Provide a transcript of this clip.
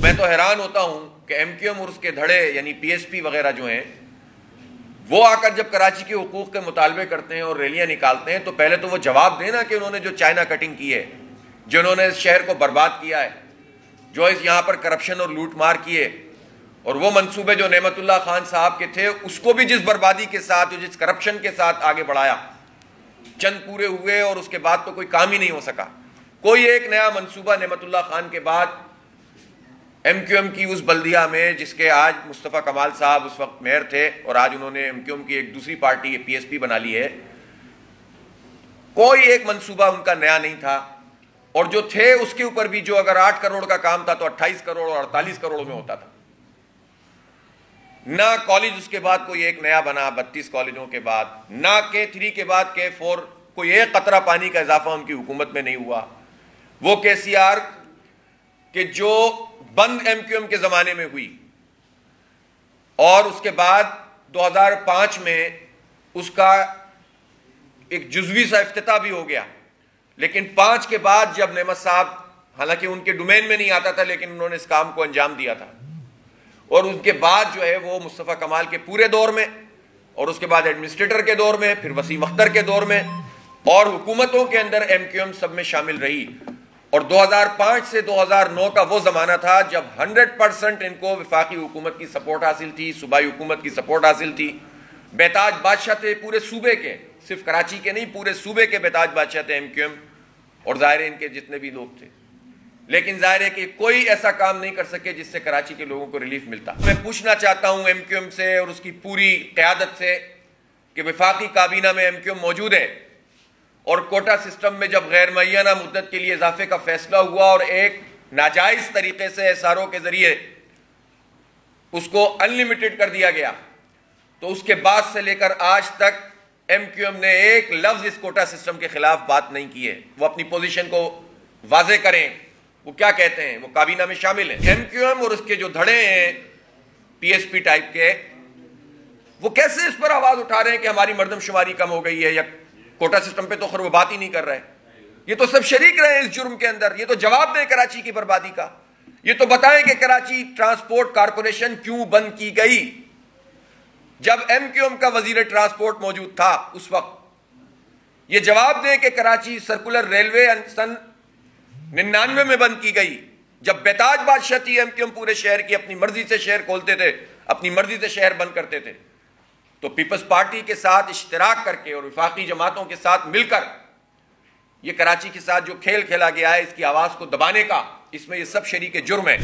میں تو حیران ہوتا ہوں کہ ایم کیو ایم اور اس کے دھڑے یعنی پی ایس پی وغیرہ جو ہیں وہ آ کر جب کراچی کے حقوق کے مطالبے کرتے ہیں اور ریلیاں نکالتے ہیں تو پہلے تو وہ جواب دیں نا کہ انہوں نے جو چائنا کٹنگ کی ہے، جو انہوں نے اس شہر کو برباد کیا ہے، جو یہاں پر کرپشن اور لوٹ مار کیے، اور وہ منصوبے جو نعمت اللہ خان صاحب کے تھے اس کو بھی جس بربادی کے ساتھ جس کرپشن کے ساتھ آگے بڑھایا، چند پورے ہوئے اور اس کے بعد تو کوئی کام ہی نہیں ہو سکا۔ کوئی ایک نیا منصوبہ نعمت اللہ خان کے بعد ایم کیو ایم کی اس بلدیہ میں، جس کے آج مصطفیٰ کمال صاحب اس وقت میئر تھے اور آج انہوں نے ایم کیو ایم کی ایک دوسری پارٹی پی ایس پی بنا لی ہے، کوئی ایک منصوبہ ان کا نیا نہیں تھا، اور جو تھے اس کے اوپر بھی جو اگر 8 کروڑ کا کام تھا تو 28 کروڑ اور 48 کروڑ میں ہوتا تھا۔ نہ کالج اس کے بعد کوئی ایک نیا بنا 32 کالجوں کے بعد، نہ K3 کے بعد K4 کوئی ایک قطرہ پانی کا اضافہ ان کی حکومت میں نہیں ہوا۔ وہ KCR کہ جو بند ایم کیو ایم کے زمانے میں ہوئی اور اس کے بعد 2005 میں اس کا ایک جزوی سا افتتاح بھی ہو گیا، لیکن 5 کے بعد جب نعمت صاحب، حالانکہ ان کے ڈومین میں نہیں آتا تھا لیکن انہوں نے اس کام کو انجام دیا تھا، اور ان کے بعد جو ہے وہ مصطفیٰ کمال کے پورے دور میں اور اس کے بعد ایڈمنسٹریٹر کے دور میں، پھر وسیم اختر کے دور میں اور حکومتوں کے اندر ایم کیو ایم سب میں شامل رہی۔ اور 2005 سے 2009 کا وہ زمانہ تھا جب 100% ان کو وفاقی حکومت کی سپورٹ حاصل تھی، صوبائی حکومت کی سپورٹ حاصل تھی، بیتاج بادشاہ تھے پورے صوبے کے، صرف کراچی کے نہیں پورے صوبے کے بیتاج بادشاہ تھے ایم کیو ایم اور ظاہر ان کے جتنے بھی لوگ تھے، لیکن ظاہر ہے کہ کوئی ایسا کام نہیں کر سکے جس سے کراچی کے لوگوں کو ریلیف ملتا۔ میں پوچھنا چاہتا ہوں ایم کیو ایم سے اور اس کی پوری قیادت سے کہ وفاقی کابینہ میں ایم کیو ایم موجود ہے، اور کوٹا سسٹم میں جب غیر معینہ مدت کے لیے اضافے کا فیصلہ ہوا اور ایک ناجائز طریقے سے ایس آر او کے ذریعے اس کو ان لمیٹڈ کر دیا گیا، تو اس کے بعد سے لے کر آج تک ایم کیو ایم نے ایک لفظ اس کوٹا سسٹم کے خلاف بات نہیں کی ہے۔ وہ اپنی پوزیشن کو واضح کریں، وہ کیا کہتے ہیں، وہ کابینہ میں شامل ہیں۔ ایم کیو ایم اور اس کے جو دھڑے ہیں پی ایس پی ٹائپ کے، وہ کیسے اس پر آواز اٹھا رہے ہیں کہ ہماری مردم شماری کم ہو گئی ہے، یا کوٹا سسٹم پہ تو خیر وہ بات ہی نہیں کر رہے، یہ تو سب شریک رہے ہیں اس جرم کے اندر۔ یہ تو جواب دیں کراچی کی بربادی کا، یہ تو بتائیں کہ کراچی ٹرانسپورٹ کارپوریشن کیوں بند کی گئی جب ایم کیو ایم کا وزیر ٹرانسپورٹ موجود تھا اس وقت۔ یہ جواب دیں کہ کراچی سرکولر ریلوے سن 99 میں بند کی گئی جب بیتاج بادشاہ تھی ایم کیو ایم پورے شہر کی، اپنی مرضی سے شہر کھولتے تھے، اپنی مرضی سے شہر بند کرتے تھے۔ تو پیپلز پارٹی کے ساتھ اشتراک کر کے اور وفاقی جماعتوں کے ساتھ مل کر یہ کراچی کے ساتھ جو کھیل کھیلا گیا ہے اس کی آواز کو دبانے کا، اس میں یہ سب شریک جرم ہے۔